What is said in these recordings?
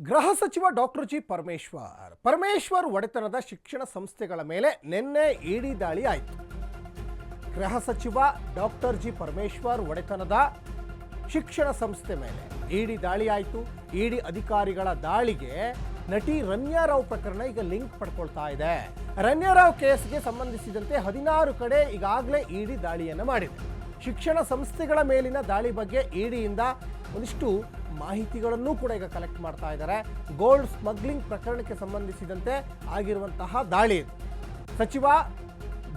ಗೃಹ ಸಚಿವ doctor G Parameshwar ಒಡೆತನದ ಶಿಕ್ಷಣ ಸಂಸ್ಥೆಗಳ ಮೇಲೆ ನಿನ್ನೆ ಇಡಿ ದಾಳಿ ಆಯಿತು. ಗೃಹ ಸಚಿವ ಡಾಕ್ಟರ್ ಜಿ ಪರಮೇಶ್ವರ್ ಒಡೆತನದ ಶಿಕ್ಷಣ ಸಂಸ್ಥೆ ಮೇಲೆ ಇಡಿ ದಾಳಿ ಆಯಿತು. ಇಡಿ ಅಧಿಕಾರಿಗಳ ದಾಳಿಗೆ ನಟಿ ರನ್ಯಾ ರಾವ್ ಪ್ರಕರಣ ಈಗ ಲಿಂಕ್ ಪಡ್ಕೊಳ್ತಾ ಇದೆ. ರನ್ಯಾ ರಾವ್ ಕೇಸ್ಗೆ ಸಂಬಂಧಿಸಿದಂತೆ 16 ಕಡೆ ಈಗಾಗಲೇ ಇಡಿ ದಾಳಿಯನ್ನು ಮಾಡಿದೆ. ಶಿಕ್ಷಣ ಸಂಸ್ಥೆಗಳ ಮೇಲಿನ ದಾಳಿ ಬಗ್ಗೆ ಇಡಿಯಿಂದ ಒಂದಿಷ್ಟು ಮಾಹಿತಿಗಳನ್ನು ಕೂಡ ಈಗ ಕಲೆಕ್ಟ್ ಮಾಡ್ತಾ ಇದ್ದಾರೆ. ಗೋಲ್ಡ್ ಸ್ಮಗ್ಲಿಂಗ್ ಪ್ರಕರಣಕ್ಕೆ ಸಂಬಂಧಿಸಿದಂತೆ ಆಗಿರುವಂತಹ ದಾಳಿ ಸಚಿವ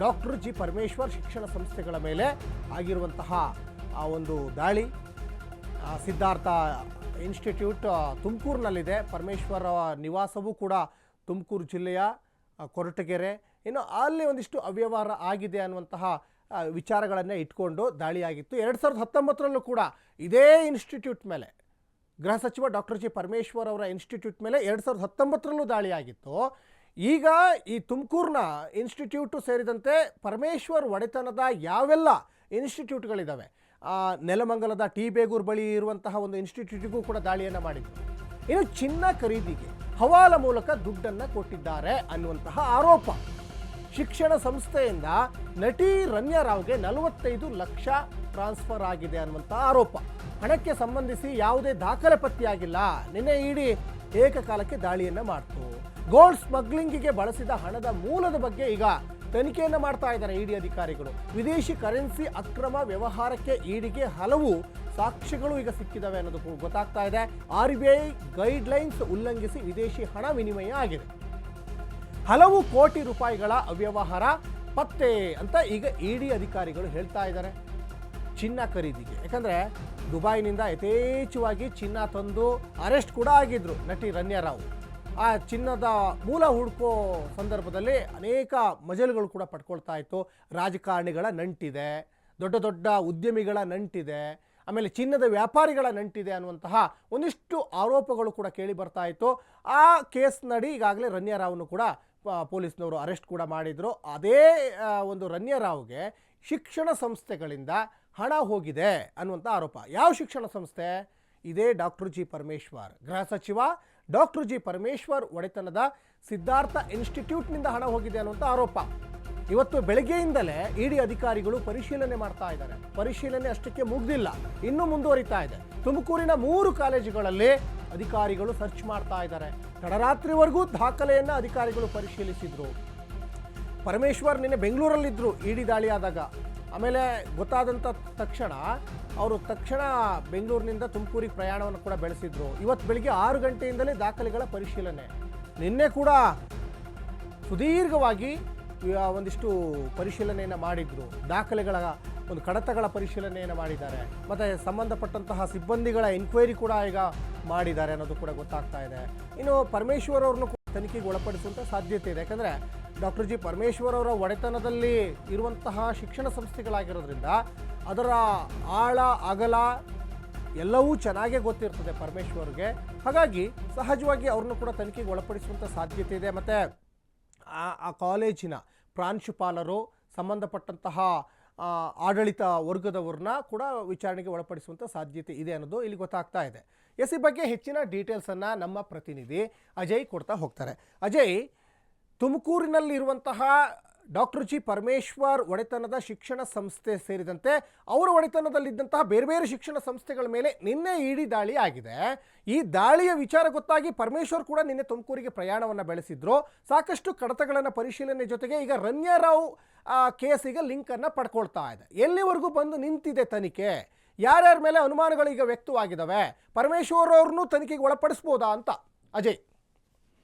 ಡಾಕ್ಟರ್ ಜಿ ಪರಮೇಶ್ವರ್ ಶಿಕ್ಷಣ ಸಂಸ್ಥೆಗಳ ಮೇಲೆ ಆಗಿರುವಂತಹ ಆ ಒಂದು ದಾಳಿ ಸಿದ್ಧಾರ್ಥ ಇನ್ಸ್ಟಿಟ್ಯೂಟ್ ತುಮಕೂರಿನಲ್ಲಿದೆ. ಪರಮೇಶ್ವರ್ ನಿವಾಸವೂ ಕೂಡ ತುಮಕೂರು ಜಿಲ್ಲೆಯ ಕೊರಟಗೆರೆ. ಇನ್ನು ಅಲ್ಲಿ ಒಂದಿಷ್ಟು ಅವ್ಯವಹಾರ ಆಗಿದೆ ಅನ್ನುವಂತಹ ವಿಚಾರಗಳನ್ನೇ ಇಟ್ಕೊಂಡು ದಾಳಿಯಾಗಿತ್ತು. 2019ರಲ್ಲೂ ಕೂಡ ಇದೇ ಇನ್ಸ್ಟಿಟ್ಯೂಟ್ ಮೇಲೆ ಗೃಹ ಸಚಿವ ಡಾಕ್ಟರ್ ಜಿ ಪರಮೇಶ್ವರ್ ಅವರ ಇನ್ಸ್ಟಿಟ್ಯೂಟ್ ಮೇಲೆ 2019ರಲ್ಲೂ ದಾಳಿಯಾಗಿತ್ತು. ಈಗ ಈ ತುಮಕೂರಿನ ಇನ್ಸ್ಟಿಟ್ಯೂಟು ಸೇರಿದಂತೆ ಪರಮೇಶ್ವರ್ ಒಡೆತನದ ಯಾವೆಲ್ಲ ಇನ್ಸ್ಟಿಟ್ಯೂಟ್ಗಳಿದ್ದಾವೆ, ನೆಲಮಂಗಲದ ಟಿ ಬೇಗೂರು ಬಳಿ ಇರುವಂತಹ ಒಂದು ಇನ್ಸ್ಟಿಟ್ಯೂಟಿಗೂ ಕೂಡ ದಾಳಿಯನ್ನು ಮಾಡಿದ್ರು. ಇನ್ನು ಚಿನ್ನ ಖರೀದಿಗೆ ಹವಾಲ ಮೂಲಕ ದುಡ್ಡನ್ನು ಕೊಟ್ಟಿದ್ದಾರೆ ಅನ್ನುವಂತಹ ಆರೋಪ. ಶಿಕ್ಷಣ ಸಂಸ್ಥೆಯಿಂದ ನಟಿ ರನ್ಯಾ ರಾವ್ಗೆ 45 ಲಕ್ಷ ಟ್ರಾನ್ಸ್ಫರ್ ಆಗಿದೆ ಅನ್ನುವಂಥ ಆರೋಪ. ಹಣಕ್ಕೆ ಸಂಬಂಧಿಸಿ ಯಾವುದೇ ದಾಖಲೆ ಪತ್ತೆಯಾಗಿಲ್ಲ. ನಿನ್ನೆ ಇಡಿ ಏಕಕಾಲಕ್ಕೆ ದಾಳಿಯನ್ನು ಮಾಡ್ತು. ಗೋಲ್ಡ್ ಸ್ಮಗ್ಲಿಂಗಿಗೆ ಬಳಸಿದ ಹಣದ ಮೂಲದ ಬಗ್ಗೆ ಈಗ ತನಿಖೆಯನ್ನು ಮಾಡ್ತಾ ಇದ್ದಾರೆ ಇಡಿ ಅಧಿಕಾರಿಗಳು. ವಿದೇಶಿ ಕರೆನ್ಸಿ ಅಕ್ರಮ ವ್ಯವಹಾರಕ್ಕೆ ಇಡಿಗೆ ಹಲವು ಸಾಕ್ಷ್ಯಗಳು ಈಗ ಸಿಕ್ಕಿದಾವೆ ಅನ್ನೋದು ಗೊತ್ತಾಗ್ತಾ ಇದೆ. RBI ಗೈಡ್ಲೈನ್ಸ್ ಉಲ್ಲಂಘಿಸಿ ವಿದೇಶಿ ಹಣ ವಿನಿಮಯ ಆಗಿದೆ. ಹಲವು ಕೋಟಿ ರೂಪಾಯಿಗಳ ಅವ್ಯವಹಾರ ಪತ್ತೆ ಅಂತ ಈಗ ಇಡಿ ಅಧಿಕಾರಿಗಳು ಹೇಳ್ತಾ ಇದ್ದಾರೆ. ಚಿನ್ನ ಖರೀದಿಗೆ, ಯಾಕಂದರೆ ದುಬೈನಿಂದ ಯಥೇಚ್ಛವಾಗಿ ಚಿನ್ನ ತಂದು ಅರೆಸ್ಟ್ ಕೂಡ ಆಗಿದ್ರು ನಟಿ ರನ್ಯಾ ರಾವ್. ಆ ಚಿನ್ನದ ಮೂಲ ಹುಡುಕೋ ಸಂದರ್ಭದಲ್ಲಿ ಅನೇಕ ಮಜಲುಗಳು ಕೂಡ ಪಡ್ಕೊಳ್ತಾ ಇತ್ತು. ರಾಜಕಾರಣಿಗಳ ನಂಟಿದೆ, ದೊಡ್ಡ ದೊಡ್ಡ ಉದ್ಯಮಿಗಳ ನಂಟಿದೆ, ಆಮೇಲೆ ಚಿನ್ನದ ವ್ಯಾಪಾರಿಗಳ ನಂಟಿದೆ ಅನ್ನುವಂತಹ ಒಂದಿಷ್ಟು ಆರೋಪಗಳು ಕೂಡ ಕೇಳಿ ಬರ್ತಾ ಇತ್ತು. ಆ ಕೇಸ್ ನಡಿ ಈಗಾಗಲೇ ರನ್ಯಾ ರಾವ್ನು ಕೂಡ ಪೊಲೀಸ್ನವರು ಅರೆಸ್ಟ್ ಕೂಡ ಮಾಡಿದರು. ಅದೇ ಒಂದು ರನ್ಯಾ ರಾವ್ಗೆ ಶಿಕ್ಷಣ ಸಂಸ್ಥೆಗಳಿಂದ ಹಣ ಹೋಗಿದೆ ಅನ್ನುವಂಥ ಆರೋಪ. ಯಾವ ಶಿಕ್ಷಣ ಸಂಸ್ಥೆ? ಇದೇ ಡಾಕ್ಟರ್ ಜಿ ಪರಮೇಶ್ವರ್, ಗೃಹ ಸಚಿವ ಡಾಕ್ಟರ್ ಜಿ ಪರಮೇಶ್ವರ್ ಒಡೆತನದ ಸಿದ್ಧಾರ್ಥ ಇನ್ಸ್ಟಿಟ್ಯೂಟ್ನಿಂದ ಹಣ ಹೋಗಿದೆ ಅನ್ನುವಂಥ ಆರೋಪ. ಇವತ್ತು ಬೆಳಗ್ಗೆಯಿಂದಲೇ ಇಡಿ ಅಧಿಕಾರಿಗಳು ಪರಿಶೀಲನೆ ಮಾಡ್ತಾ ಇದ್ದಾರೆ. ಪರಿಶೀಲನೆ ಅಷ್ಟಕ್ಕೆ ಮುಗ್ದಿಲ್ಲ, ಇನ್ನೂ ಮುಂದುವರಿತಾ ಇದೆ. ತುಮಕೂರಿನ 3 ಕಾಲೇಜುಗಳಲ್ಲಿ ಅಧಿಕಾರಿಗಳು ಸರ್ಚ್ ಮಾಡ್ತಾ ಇದ್ದಾರೆ. ತಡರಾತ್ರಿವರೆಗೂ ದಾಖಲೆಯನ್ನು ಅಧಿಕಾರಿಗಳು ಪರಿಶೀಲಿಸಿದ್ರು. ಪರಮೇಶ್ವರ್ ನಿನ್ನೆ ಬೆಂಗಳೂರಲ್ಲಿದ್ದರು ಇಡಿ ದಾಳಿ ಆದಾಗ. ಆಮೇಲೆ ಗೊತ್ತಾದಂಥ ತಕ್ಷಣ ಅವರು ಬೆಂಗಳೂರಿನಿಂದ ತುಮಕೂರಿಗೆ ಪ್ರಯಾಣವನ್ನು ಕೂಡ ಬೆಳೆಸಿದ್ರು. ಇವತ್ತು ಬೆಳಿಗ್ಗೆ 6 ಗಂಟೆಯಿಂದಲೇ ದಾಖಲೆಗಳ ಪರಿಶೀಲನೆ. ನಿನ್ನೆ ಕೂಡ ಸುದೀರ್ಘವಾಗಿ ಒಂದಿಷ್ಟು ಪರಿಶೀಲನೆಯನ್ನು ಮಾಡಿದ್ರು. ದಾಖಲೆಗಳ ಒಂದು ಕಡತಗಳ ಪರಿಶೀಲನೆಯನ್ನು ಮಾಡಿದ್ದಾರೆ. ಮತ್ತು ಸಂಬಂಧಪಟ್ಟಂತಹ ಸಿಬ್ಬಂದಿಗಳ ಎನ್ಕ್ವೈರಿ ಕೂಡ ಈಗ ಮಾಡಿದ್ದಾರೆ ಅನ್ನೋದು ಕೂಡ ಗೊತ್ತಾಗ್ತಾ ಇದೆ. ಇನ್ನು ಪರಮೇಶ್ವರ್ ಅವ್ರನ್ನು ತನಿಖೆಗೆ ಒಳಪಡಿಸುವಂಥ ಸಾಧ್ಯತೆ ಇದೆ. ಯಾಕಂದರೆ ಡಾಕ್ಟರ್ ಜಿ ಪರಮೇಶ್ವರ್ ಅವರ ಒಡೆತನದಲ್ಲಿ ಇರುವಂತಹ ಶಿಕ್ಷಣ ಸಂಸ್ಥೆಗಳಾಗಿರೋದ್ರಿಂದ ಅದರ ಆಳ ಅಗಲ ಎಲ್ಲವೂ ಚೆನ್ನಾಗೇ ಗೊತ್ತಿರ್ತದೆ ಪರಮೇಶ್ವರ್ಗೆ. ಹಾಗಾಗಿ ಸಹಜವಾಗಿ ಅವ್ರನ್ನು ಕೂಡ ತನಿಖೆಗೆ ಒಳಪಡಿಸುವಂಥ ಸಾಧ್ಯತೆ ಇದೆ. ಮತ್ತು ಆ ಕಾಲೇಜಿನ ಪ್ರಾಂಶುಪಾಲರು, ಸಂಬಂಧಪಟ್ಟಂತಹ ಆಡಳಿತ ವರ್ಗದವ್ರನ್ನ ಕೂಡ ವಿಚಾರಣೆಗೆ ಒಳಪಡಿಸುವಂಥ ಸಾಧ್ಯತೆ ಇದೆ ಅನ್ನೋದು ಇಲ್ಲಿ ಗೊತ್ತಾಗ್ತಾ ಇದೆ. ಈ ಬಗ್ಗೆ ಹೆಚ್ಚಿನ ಡೀಟೇಲ್ಸನ್ನು ನಮ್ಮ ಪ್ರತಿನಿಧಿ ಅಜಯ್ ಕೊಡ್ತಾ ಹೋಗ್ತಾರೆ. ಅಜಯ್, ತುಮಕೂರಿನಲ್ಲಿರುವಂತಹ ಡಾಕ್ಟರ್ ಜಿ ಪರಮೇಶ್ವರ್ ಒಡೆತನದ ಶಿಕ್ಷಣ ಸಂಸ್ಥೆ ಸೇರಿದಂತೆ ಅವರ ಒಡೆತನದಲ್ಲಿದ್ದಂತಹ ಬೇರೆ ಬೇರೆ ಶಿಕ್ಷಣ ಸಂಸ್ಥೆಗಳ ಮೇಲೆ ನಿನ್ನೆ ಇಡಿ ದಾಳಿ ಆಗಿದೆ. ಈ ದಾಳಿಯ ವಿಚಾರ ಗೊತ್ತಾಗಿ ಪರಮೇಶ್ವರ್ ಕೂಡ ನಿನ್ನೆ ತುಮಕೂರಿಗೆ ಪ್ರಯಾಣವನ್ನು ಬೆಳೆಸಿದ್ರು. ಸಾಕಷ್ಟು ಕಡತಗಳನ್ನು ಪರಿಶೀಲನೆ ಜೊತೆಗೆ ಈಗ ರನ್ಯಾ ರಾವ್ ಕೇಸಿಗೆ ಲಿಂಕನ್ನು ಪಡ್ಕೊಳ್ತಾ ಇದೆ. ಎಲ್ಲಿವರೆಗೂ ಬಂದು ನಿಂತಿದೆ ತನಿಖೆ? ಯಾರ್ಯಾರ ಮೇಲೆ ಅನುಮಾನಗಳು ಈಗ ವ್ಯಕ್ತವಾಗಿದ್ದಾವೆ? ಪರಮೇಶ್ವರ್ ಅವ್ರನ್ನೂ ತನಿಖೆಗೆ ಒಳಪಡಿಸ್ಬೋದಾ ಅಂತ ಅಜಯ್?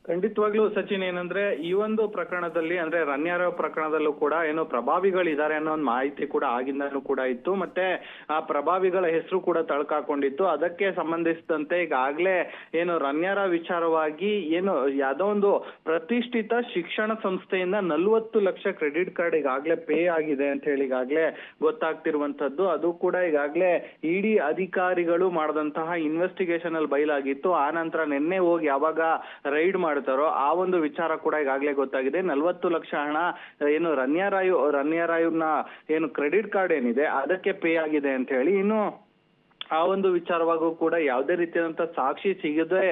ಖಂಡಿತವಾಗ್ಲೂ ಸಚಿನ್, ಏನಂದ್ರೆ ಈ ಒಂದು ಪ್ರಕರಣದಲ್ಲಿ ಅಂದ್ರೆ ರನ್ಯಾ ರಾವ್ ಪ್ರಕರಣದಲ್ಲೂ ಕೂಡ ಏನೋ ಪ್ರಭಾವಿಗಳಿದ್ದಾರೆ ಅನ್ನೋ ಒಂದು ಮಾಹಿತಿ ಕೂಡ ಆಗಿಂದಲೂ ಕೂಡ ಇತ್ತು. ಮತ್ತೆ ಆ ಪ್ರಭಾವಿಗಳ ಹೆಸರು ಕೂಡ ತಳ್ಕಾಕೊಂಡಿತ್ತು. ಅದಕ್ಕೆ ಸಂಬಂಧಿಸಿದಂತೆ ಈಗಾಗ್ಲೇ ಏನು ರನ್ಯಾ ರಾವ್ ವಿಚಾರವಾಗಿ ಏನು ಯಾವುದೋ ಒಂದು ಪ್ರತಿಷ್ಠಿತ ಶಿಕ್ಷಣ ಸಂಸ್ಥೆಯಿಂದ 40 ಲಕ್ಷ ಕ್ರೆಡಿಟ್ ಕಾರ್ಡ್ ಈಗಾಗ್ಲೇ ಪೇ ಆಗಿದೆ ಅಂತ ಹೇಳಿ ಈಗಾಗ್ಲೇ ಗೊತ್ತಾಗ್ತಿರುವಂತದ್ದು. ಅದು ಕೂಡ ಈಗಾಗ್ಲೇ ಇಡಿ ಅಧಿಕಾರಿಗಳು ಮಾಡಿದಂತಹ ಇನ್ವೆಸ್ಟಿಗೇಷನ್ ಅಲ್ಲಿ ಬಯಲಾಗಿತ್ತು. ಆ ನಂತರ ನಿನ್ನೆ ಹೋಗಿ ಯಾವಾಗ ರೈಡ್ ಮಾಡ್ತಾರೋ ಆ ಒಂದು ವಿಚಾರ ಕೂಡ ಈಗಾಗಲೇ ಗೊತ್ತಾಗಿದೆ. 40 ಲಕ್ಷ ಹಣ ಏನು ರನ್ಯಾ ರಾವ್ನ ಏನು ಕ್ರೆಡಿಟ್ ಕಾರ್ಡ್ ಏನಿದೆ ಅದಕ್ಕೆ ಪೇ ಆಗಿದೆ ಅಂತ ಹೇಳಿ. ಇನ್ನು ಆ ಒಂದು ವಿಚಾರವಾಗೂ ಕೂಡ ಯಾವುದೇ ರೀತಿಯಾದಂತ ಸಾಕ್ಷಿ ಸಿಗದೆ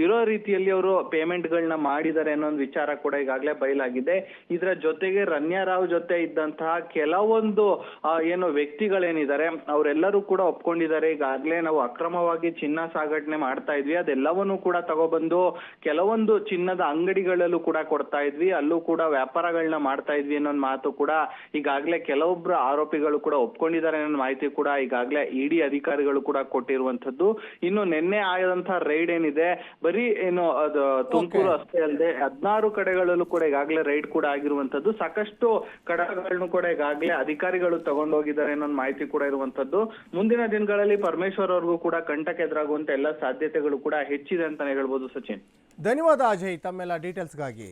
ಇರೋ ರೀತಿಯಲ್ಲಿ ಅವರು ಪೇಮೆಂಟ್ ಗಳನ್ನ ಮಾಡಿದ್ದಾರೆ ಅನ್ನೋ ಒಂದು ವಿಚಾರ ಕೂಡ ಈಗಾಗಲೇ ಬಯಲಾಗಿದೆ. ಇದರ ಜೊತೆಗೆ ರನ್ಯಾ ರಾವ್ ಜೊತೆ ಇದ್ದಂತಹ ಕೆಲವೊಂದು ಏನು ವ್ಯಕ್ತಿಗಳೇನಿದ್ದಾರೆ ಅವರೆಲ್ಲರೂ ಕೂಡ ಒಪ್ಕೊಂಡಿದ್ದಾರೆ. ಈಗಾಗಲೇ ನಾವು ಅಕ್ರಮವಾಗಿ ಚಿನ್ನ ಸಾಗಣೆ ಮಾಡ್ತಾ ಇದ್ವಿ, ಅದೆಲ್ಲವನ್ನೂ ಕೂಡ ತಗೊಬಂದು ಕೆಲವೊಂದು ಚಿನ್ನದ ಅಂಗಡಿಗಳಲ್ಲೂ ಕೂಡ ಕೊಡ್ತಾ ಇದ್ವಿ, ಅಲ್ಲೂ ಕೂಡ ವ್ಯಾಪಾರಗಳನ್ನ ಮಾಡ್ತಾ ಇದ್ವಿ ಅನ್ನೋ ಮಾತು ಕೂಡ ಈಗಾಗಲೇ ಕೆಲವೊಬ್ರು ಆರೋಪಿಗಳು ಕೂಡ ಒಪ್ಕೊಂಡಿದ್ದಾರೆ ಅನ್ನೋ ಮಾಹಿತಿ ಕೂಡ ಈಗಾಗಲೇ ಇಡಿ ಅಧಿಕಾರಿಗಳು ಕೂಡ ಕೊಟ್ಟಿರುವಂತದ್ದು. ಇನ್ನು ನಿನ್ನೆ ಆದಂತಹ ರೈಡ್ ಏನಿದೆ ಬರೀ ಏನು ಅದು ತುಮಕೂರು ಅಷ್ಟೇ ಅಲ್ಲದೆ 16 ಕಡೆಗಳಲ್ಲೂ ಕೂಡ ಈಗಾಗಲೇ ರೈಡ್ ಕೂಡ ಆಗಿರುವಂತದ್ದು. ಸಾಕಷ್ಟು ಕಡಗಳನ್ನು ಕೂಡ ಈಗಾಗಲೇ ಅಧಿಕಾರಿಗಳು ತಗೊಂಡೋಗಿದ್ದಾರೆ ಅನ್ನೋ ಮಾಹಿತಿ ಕೂಡ ಇರುವಂತದ್ದು. ಮುಂದಿನ ದಿನಗಳಲ್ಲಿ ಪರಮೇಶ್ವರ್ ಅವ್ರಿಗೂ ಕೂಡ ಕಂಟಕ ಎದುರಾಗುವಂತ ಎಲ್ಲ ಸಾಧ್ಯತೆಗಳು ಕೂಡ ಹೆಚ್ಚಿದೆ ಅಂತಾನೆ ಹೇಳ್ಬೋದು ಸಚಿನ್. ಧನ್ಯವಾದ ಅಜಯ್ ತಮ್ಮೆಲ್ಲ ಡೀಟೇಲ್ಸ್ಗಾಗಿ.